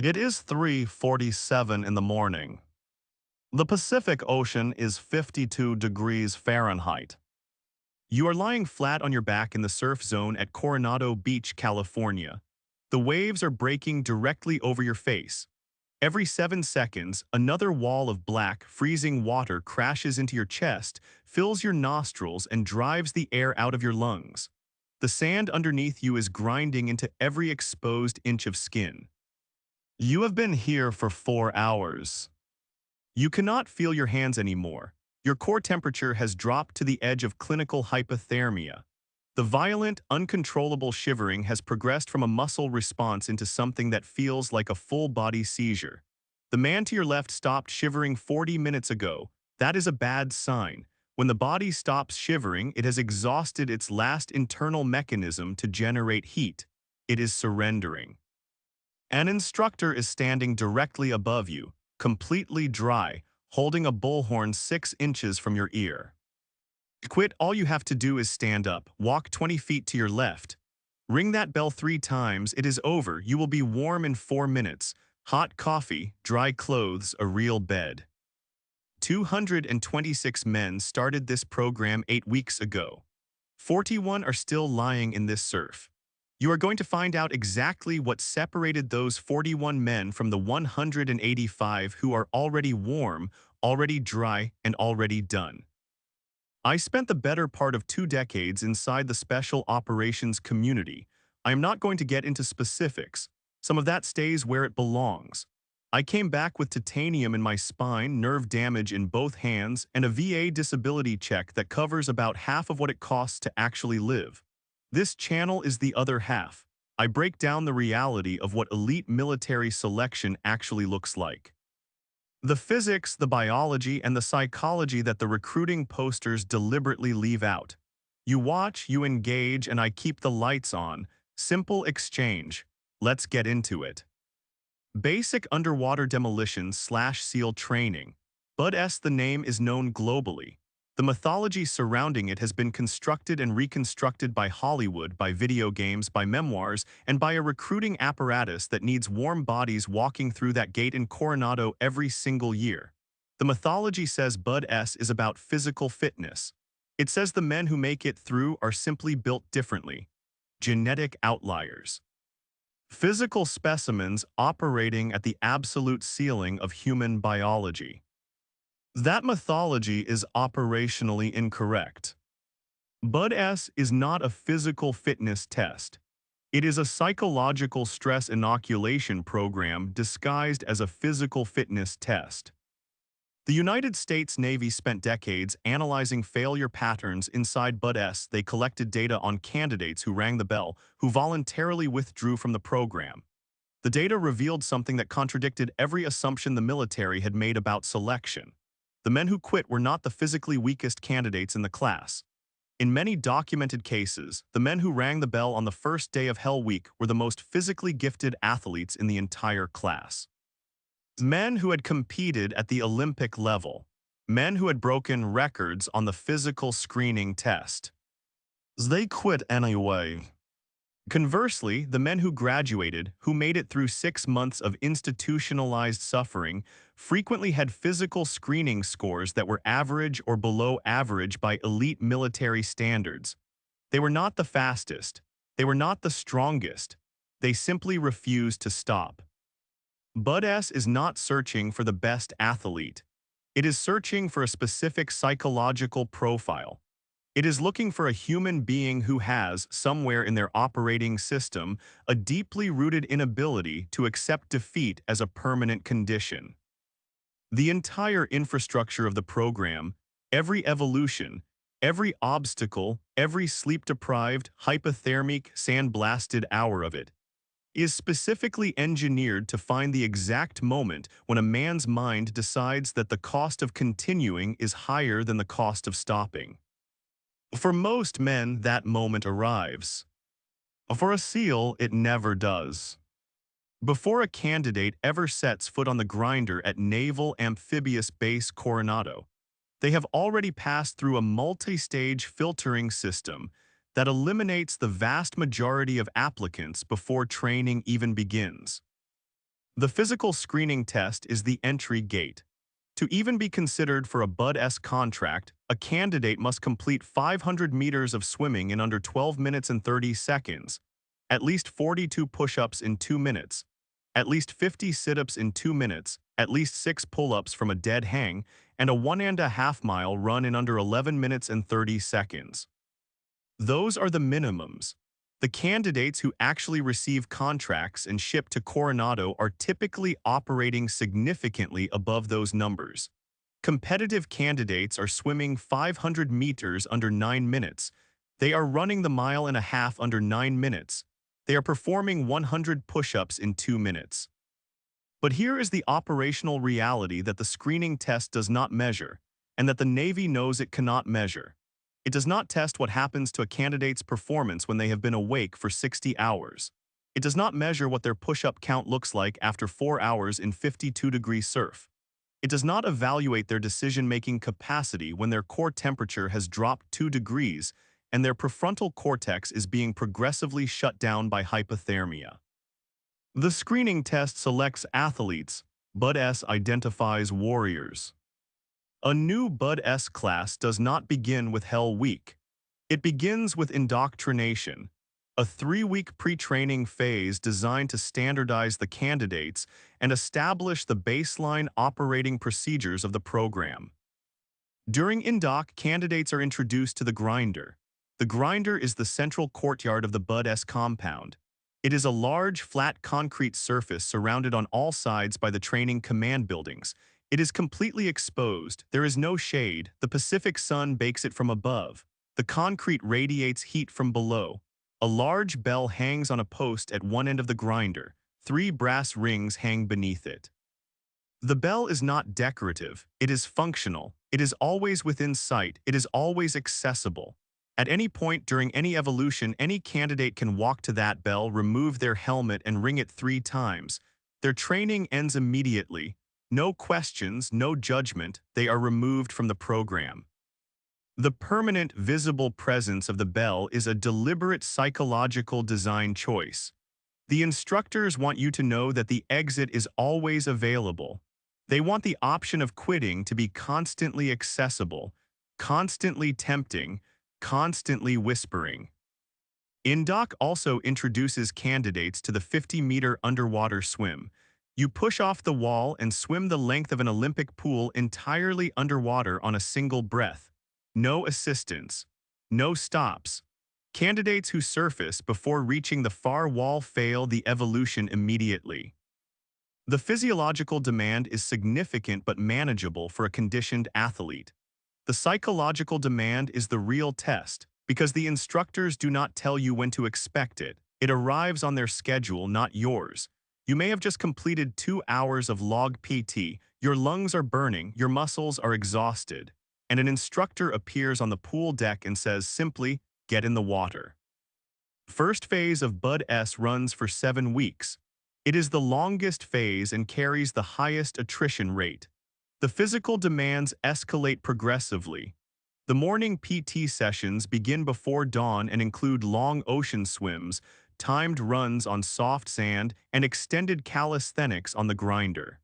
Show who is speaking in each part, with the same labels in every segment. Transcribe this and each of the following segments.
Speaker 1: It is 3:47 in the morning. The Pacific Ocean is 52 degrees Fahrenheit. You are lying flat on your back in the surf zone at Coronado Beach, California. The waves are breaking directly over your face. Every 7 seconds, another wall of black, freezing water crashes into your chest, fills your nostrils, and drives the air out of your lungs. The sand underneath you is grinding into every exposed inch of skin. You have been here for 4 hours. You cannot feel your hands anymore. Your core temperature has dropped to the edge of clinical hypothermia. The violent, uncontrollable shivering has progressed from a muscle response into something that feels like a full-body seizure. The man to your left stopped shivering 40 minutes ago. That is a bad sign. When the body stops shivering, it has exhausted its last internal mechanism to generate heat. It is surrendering. An instructor is standing directly above you, completely dry, holding a bullhorn 6 inches from your ear. To quit, all you have to do is stand up, walk 20 feet to your left. Ring that bell 3 times, it is over, you will be warm in 4 minutes. Hot coffee, dry clothes, a real bed. 226 men started this program 8 weeks ago. 41 are still lying in this surf. You are going to find out exactly what separated those 41 men from the 185 who are already warm, already dry, and already done. I spent the better part of 2 decades inside the special operations community. I am not going to get into specifics. Some of that stays where it belongs. I came back with titanium in my spine, nerve damage in both hands, and a VA disability check that covers about half of what it costs to actually live. This channel is the other half. I break down the reality of what elite military selection actually looks like. The physics, the biology, and the psychology that the recruiting posters deliberately leave out. You watch, you engage, and I keep the lights on. Simple exchange. Let's get into it. Basic underwater demolition / SEAL training. BUD-S, the name is known globally. The mythology surrounding it has been constructed and reconstructed by Hollywood, by video games, by memoirs, and by a recruiting apparatus that needs warm bodies walking through that gate in Coronado every single year. The mythology says BUD-S is about physical fitness. It says the men who make it through are simply built differently. Genetic outliers. Physical specimens operating at the absolute ceiling of human biology. That mythology is operationally incorrect. BUD-S is not a physical fitness test. It is a psychological stress inoculation program disguised as a physical fitness test. The United States Navy spent decades analyzing failure patterns inside BUD-S. They collected data on candidates who rang the bell, who voluntarily withdrew from the program. The data revealed something that contradicted every assumption the military had made about selection. The men who quit were not the physically weakest candidates in the class. In many documented cases, the men who rang the bell on the first day of Hell Week were the most physically gifted athletes in the entire class. Men who had competed at the Olympic level. Men who had broken records on the physical screening test. They quit anyway. Conversely, the men who graduated, who made it through 6 months of institutionalized suffering, frequently had physical screening scores that were average or below average by elite military standards. They were not the fastest. They were not the strongest. They simply refused to stop. BUD-S is not searching for the best athlete. It is searching for a specific psychological profile. It is looking for a human being who has, somewhere in their operating system, a deeply rooted inability to accept defeat as a permanent condition. The entire infrastructure of the program, every evolution, every obstacle, every sleep-deprived, hypothermic, sandblasted hour of it, is specifically engineered to find the exact moment when a man's mind decides that the cost of continuing is higher than the cost of stopping. For most men, that moment arrives. For a SEAL, it never does. Before a candidate ever sets foot on the grinder at Naval Amphibious Base Coronado, they have already passed through a multi-stage filtering system that eliminates the vast majority of applicants before training even begins. The physical screening test is the entry gate. To even be considered for a BUD/S contract, a candidate must complete 500 meters of swimming in under 12 minutes and 30 seconds, at least 42 push-ups in 2 minutes, at least 50 sit-ups in 2 minutes, at least 6 pull-ups from a dead hang, and a 1.5-mile run in under 11 minutes and 30 seconds. Those are the minimums. The candidates who actually receive contracts and ship to Coronado are typically operating significantly above those numbers. Competitive candidates are swimming 500 meters under 9 minutes. They are running the 1.5 miles under 9 minutes. They are performing 100 push-ups in 2 minutes. But here is the operational reality that the screening test does not measure, and that the Navy knows it cannot measure. It does not test what happens to a candidate's performance when they have been awake for 60 hours. It does not measure what their push-up count looks like after 4 hours in 52-degree surf. It does not evaluate their decision-making capacity when their core temperature has dropped 2 degrees and their prefrontal cortex is being progressively shut down by hypothermia. The screening test selects athletes. BUD/S identifies warriors. A new BUD/S class does not begin with Hell Week. It begins with Indoctrination, a 3-week pre-training phase designed to standardize the candidates and establish the baseline operating procedures of the program. During Indoc, candidates are introduced to the grinder. The grinder is the central courtyard of the BUD/S compound. It is a large, flat concrete surface surrounded on all sides by the training command buildings. It is completely exposed, there is no shade, the Pacific sun bakes it from above. The concrete radiates heat from below. A large bell hangs on a post at one end of the grinder. 3 brass rings hang beneath it. The bell is not decorative, it is functional. It is always within sight, it is always accessible. At any point during any evolution, any candidate can walk to that bell, remove their helmet, and ring it 3 times. Their training ends immediately. No questions, no judgment, they are removed from the program. The permanent, visible presence of the bell is a deliberate psychological design choice. The instructors want you to know that the exit is always available. They want the option of quitting to be constantly accessible, constantly tempting, constantly whispering. Indoc also introduces candidates to the 50-meter underwater swim. You push off the wall and swim the length of an Olympic pool entirely underwater on a single breath. No assistance. No stops. Candidates who surface before reaching the far wall fail the evolution immediately. The physiological demand is significant but manageable for a conditioned athlete. The psychological demand is the real test, because the instructors do not tell you when to expect it. It arrives on their schedule, not yours. You may have just completed 2 hours of log PT, your lungs are burning, your muscles are exhausted, and an instructor appears on the pool deck and says simply, "Get in the water." First phase of BUD/S runs for 7 weeks. It is the longest phase and carries the highest attrition rate. The physical demands escalate progressively. The morning PT sessions begin before dawn and include long ocean swims, timed runs on soft sand, and extended calisthenics on the grinder.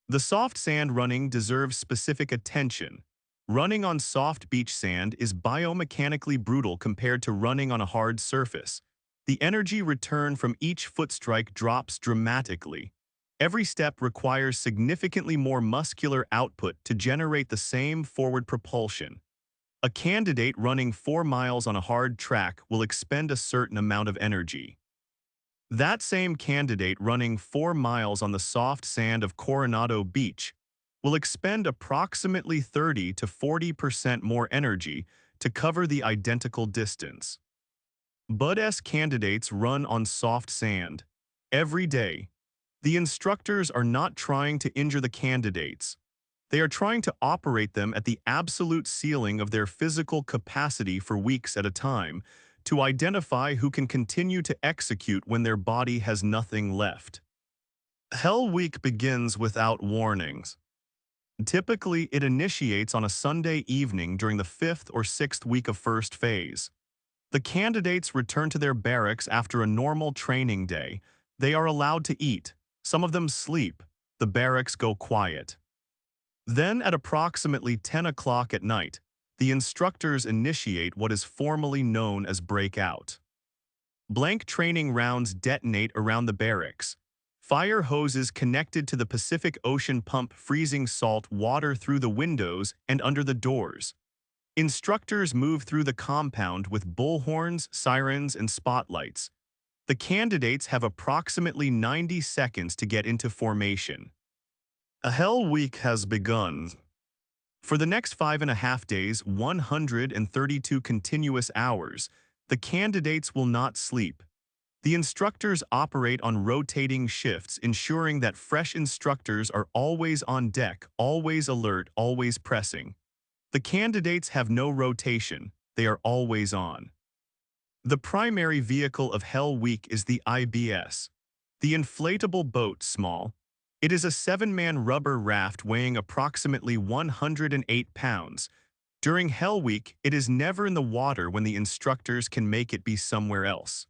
Speaker 1: The soft sand running deserves specific attention. Running on soft beach sand is biomechanically brutal compared to running on a hard surface. The energy return from each foot strike drops dramatically. Every step requires significantly more muscular output to generate the same forward propulsion. A candidate running 4 miles on a hard track will expend a certain amount of energy. That same candidate running 4 miles on the soft sand of Coronado Beach will expend approximately 30 to 40% more energy to cover the identical distance. BUD/S candidates run on soft sand every day. The instructors are not trying to injure the candidates. They are trying to operate them at the absolute ceiling of their physical capacity for weeks at a time, to identify who can continue to execute when their body has nothing left. Hell Week begins without warnings. Typically, it initiates on a Sunday evening during the 5th or 6th week of first phase. The candidates return to their barracks after a normal training day. They are allowed to eat. Some of them sleep. The barracks go quiet. Then, at approximately 10 o'clock at night, the instructors initiate what is formally known as breakout. Blank training rounds detonate around the barracks. Fire hoses connected to the Pacific Ocean pump freezing salt water through the windows and under the doors. Instructors move through the compound with bullhorns, sirens, and spotlights. The candidates have approximately 90 seconds to get into formation. A Hell Week has begun. For the next 5.5 days, 132 continuous hours, the candidates will not sleep. The instructors operate on rotating shifts, ensuring that fresh instructors are always on deck, always alert, always pressing. The candidates have no rotation, they are always on. The primary vehicle of Hell Week is the IBS. The inflatable boat small. It is a 7-man rubber raft weighing approximately 108 pounds. During Hell Week, it is never in the water when the instructors can make it be somewhere else.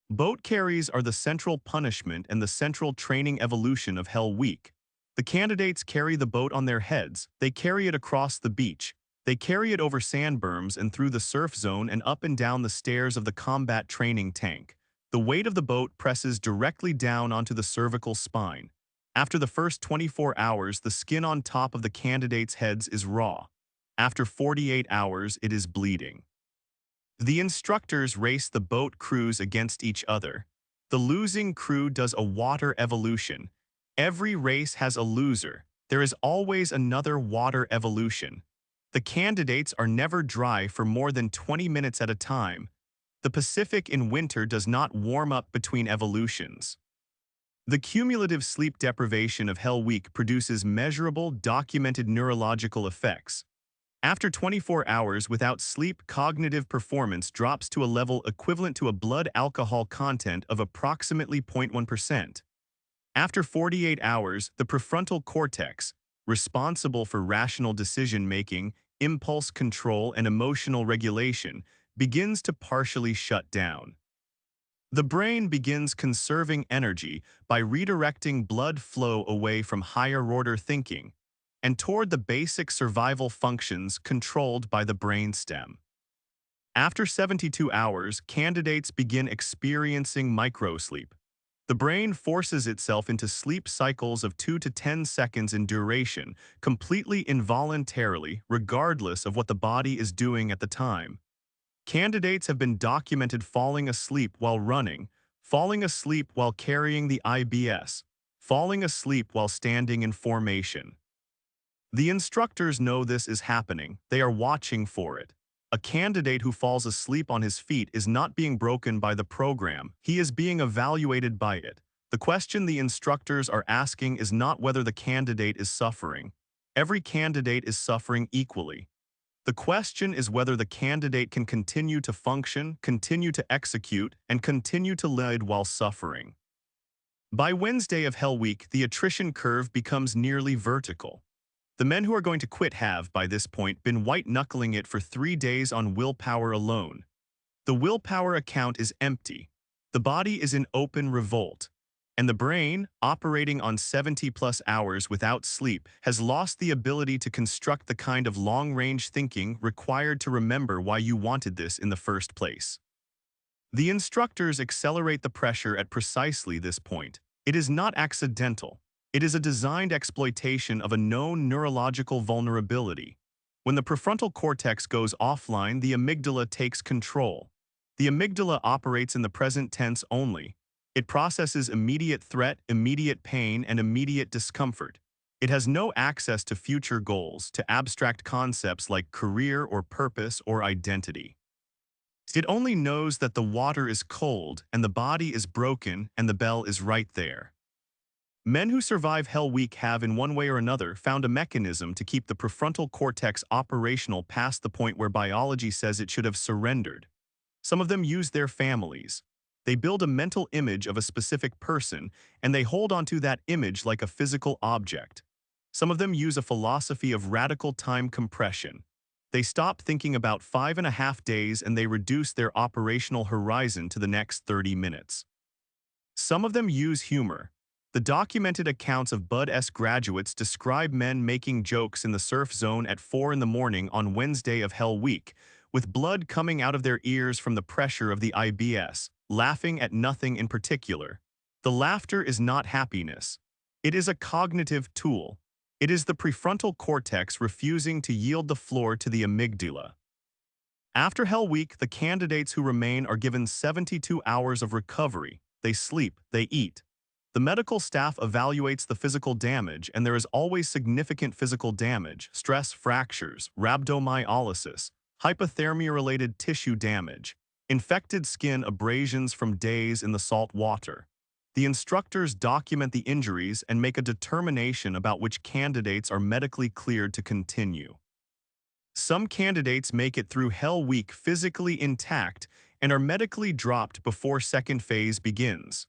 Speaker 1: Boat carries are the central punishment and the central training evolution of Hell Week. The candidates carry the boat on their heads, they carry it across the beach, they carry it over sandberms and through the surf zone and up and down the stairs of the combat training tank. The weight of the boat presses directly down onto the cervical spine. After the first 24 hours, the skin on top of the candidates' heads is raw. After 48 hours, it is bleeding. The instructors race the boat crews against each other. The losing crew does a water evolution. Every race has a loser. There is always another water evolution. The candidates are never dry for more than 20 minutes at a time. The Pacific in winter does not warm up between evolutions. The cumulative sleep deprivation of Hell Week produces measurable, documented neurological effects. After 24 hours without sleep, cognitive performance drops to a level equivalent to a blood alcohol content of approximately 0.1%. After 48 hours, the prefrontal cortex, responsible for rational decision-making, impulse control, and emotional regulation, begins to partially shut down. The brain begins conserving energy by redirecting blood flow away from higher-order thinking and toward the basic survival functions controlled by the brainstem. After 72 hours, candidates begin experiencing microsleep. The brain forces itself into sleep cycles of 2 to 10 seconds in duration, completely involuntarily, regardless of what the body is doing at the time. Candidates have been documented falling asleep while running, falling asleep while carrying the IBS, falling asleep while standing in formation. The instructors know this is happening. They are watching for it. A candidate who falls asleep on his feet is not being broken by the program. He is being evaluated by it. The question the instructors are asking is not whether the candidate is suffering. Every candidate is suffering equally. The question is whether the candidate can continue to function, continue to execute, and continue to lead while suffering. By Wednesday of Hell Week, the attrition curve becomes nearly vertical. The men who are going to quit have, by this point, been white-knuckling it for 3 days on willpower alone. The willpower account is empty. The body is in open revolt. And the brain, operating on 70-plus hours without sleep, has lost the ability to construct the kind of long-range thinking required to remember why you wanted this in the first place. The instructors accelerate the pressure at precisely this point. It is not accidental. It is a designed exploitation of a known neurological vulnerability. When the prefrontal cortex goes offline, the amygdala takes control. The amygdala operates in the present tense only. It processes immediate threat, immediate pain, and immediate discomfort. It has no access to future goals, to abstract concepts like career or purpose or identity. It only knows that the water is cold and the body is broken and the bell is right there. Men who survive Hell Week have, in one way or another, found a mechanism to keep the prefrontal cortex operational past the point where biology says it should have surrendered. Some of them use their families. They build a mental image of a specific person, and they hold onto that image like a physical object. Some of them use a philosophy of radical time compression. They stop thinking about 5.5 days and they reduce their operational horizon to the next 30 minutes. Some of them use humor. The documented accounts of Bud-S graduates describe men making jokes in the surf zone at 4 in the morning on Wednesday of Hell Week, with blood coming out of their ears from the pressure of the IBS, laughing at nothing in particular. The laughter is not happiness. It is a cognitive tool. It is the prefrontal cortex refusing to yield the floor to the amygdala. After Hell Week, the candidates who remain are given 72 hours of recovery. They sleep, they eat. The medical staff evaluates the physical damage, and there is always significant physical damage, stress fractures, rhabdomyolysis, hypothermia-related tissue damage, infected skin abrasions from days in the salt water. The instructors document the injuries and make a determination about which candidates are medically cleared to continue. Some candidates make it through Hell Week physically intact and are medically dropped before second phase begins.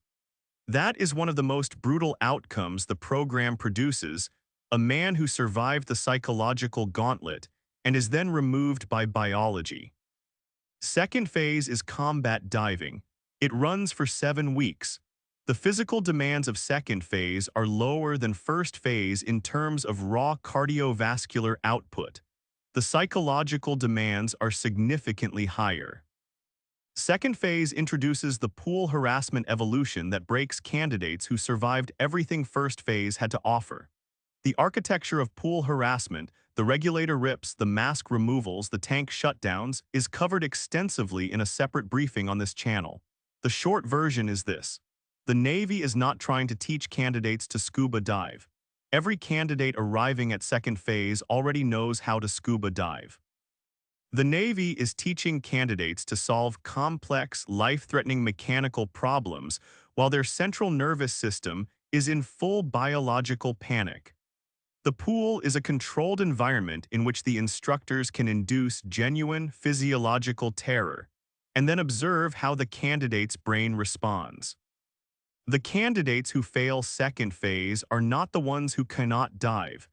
Speaker 1: That is one of the most brutal outcomes the program produces, a man who survived the psychological gauntlet and is then removed by biology. Second phase is combat diving. It runs for 7 weeks. The physical demands of second phase are lower than first phase in terms of raw cardiovascular output. The psychological demands are significantly higher. Second phase introduces the pool harassment evolution that breaks candidates who survived everything first phase had to offer. The architecture of pool harassment, the regulator rips, the mask removals, the tank shutdowns, is covered extensively in a separate briefing on this channel. The short version is this. The Navy is not trying to teach candidates to scuba dive. Every candidate arriving at second phase already knows how to scuba dive. The Navy is teaching candidates to solve complex, life-threatening mechanical problems while their central nervous system is in full biological panic. The pool is a controlled environment in which the instructors can induce genuine physiological terror and then observe how the candidate's brain responds. The candidates who fail second phase are not the ones who cannot dive.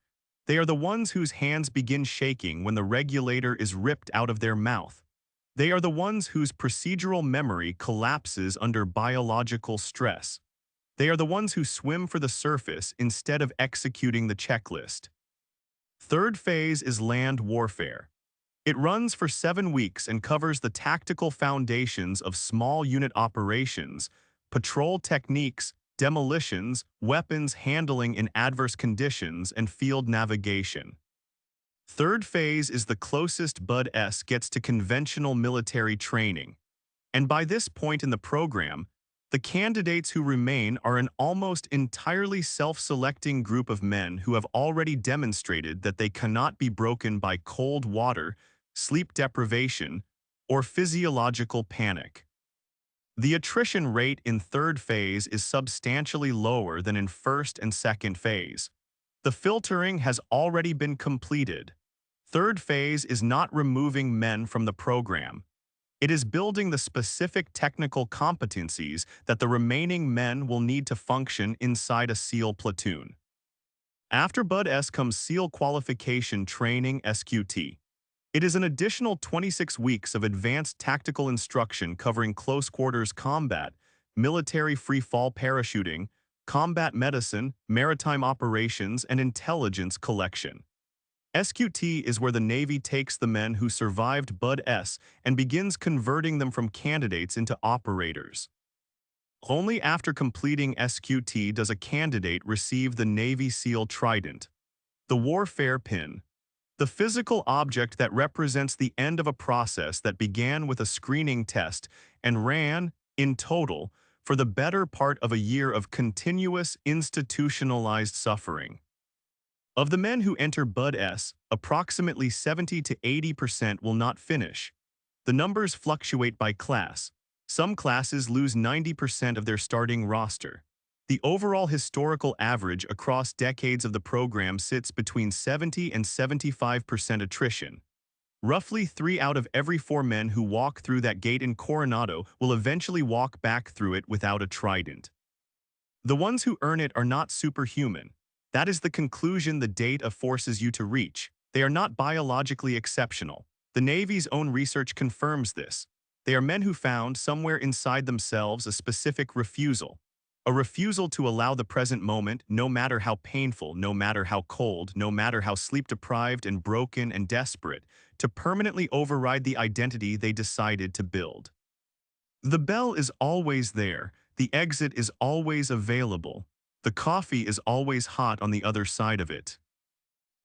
Speaker 1: They are the ones whose hands begin shaking when the regulator is ripped out of their mouth. They are the ones whose procedural memory collapses under biological stress. They are the ones who swim for the surface instead of executing the checklist. Third phase is land warfare. It runs for 7 weeks and covers the tactical foundations of small unit operations, patrol techniques, demolitions, weapons handling in adverse conditions, and field navigation. Third phase is the closest Bud-S gets to conventional military training. And by this point in the program, the candidates who remain are an almost entirely self-selecting group of men who have already demonstrated that they cannot be broken by cold water, sleep deprivation, or physiological panic. The attrition rate in third phase is substantially lower than in first and second phase. The filtering has already been completed. Third phase is not removing men from the program. It is building the specific technical competencies that the remaining men will need to function inside a SEAL platoon. After Bud-S comes SEAL Qualification Training SQT. It is an additional 26 weeks of advanced tactical instruction covering close quarters combat, military free-fall parachuting, combat medicine, maritime operations, and intelligence collection. SQT is where the Navy takes the men who survived Bud-S and begins converting them from candidates into operators. Only after completing SQT does a candidate receive the Navy SEAL Trident, the warfare pin, the physical object that represents the end of a process that began with a screening test and ran, in total, for the better part of a year of continuous institutionalized suffering. Of the men who enter Bud-S, approximately 70 to 80% will not finish. The numbers fluctuate by class. Some classes lose 90% of their starting roster. The overall historical average across decades of the program sits between 70 and 75% attrition. Roughly 3 out of every 4 men who walk through that gate in Coronado will eventually walk back through it without a trident. The ones who earn it are not superhuman. That is the conclusion the data forces you to reach. They are not biologically exceptional. The Navy's own research confirms this. They are men who found somewhere inside themselves a specific refusal. A refusal to allow the present moment, no matter how painful, no matter how cold, no matter how sleep-deprived and broken and desperate, to permanently override the identity they decided to build. The bell is always there, the exit is always available, the coffee is always hot on the other side of it.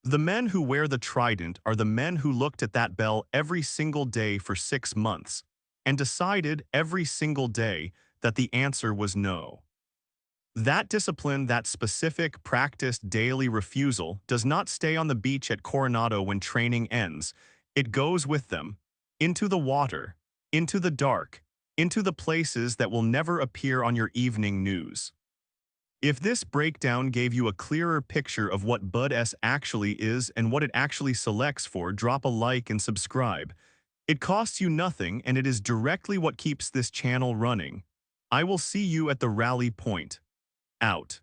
Speaker 1: The men who wear the trident are the men who looked at that bell every single day for 6 months and decided every single day that the answer was no. That discipline, that specific, practiced daily refusal, does not stay on the beach at Coronado when training ends. It goes with them, into the water, into the dark, into the places that will never appear on your evening news. If this breakdown gave you a clearer picture of what Bud S actually is and what it actually selects for, drop a like and subscribe. It costs you nothing, and it is directly what keeps this channel running. I will see you at the rally point. Out.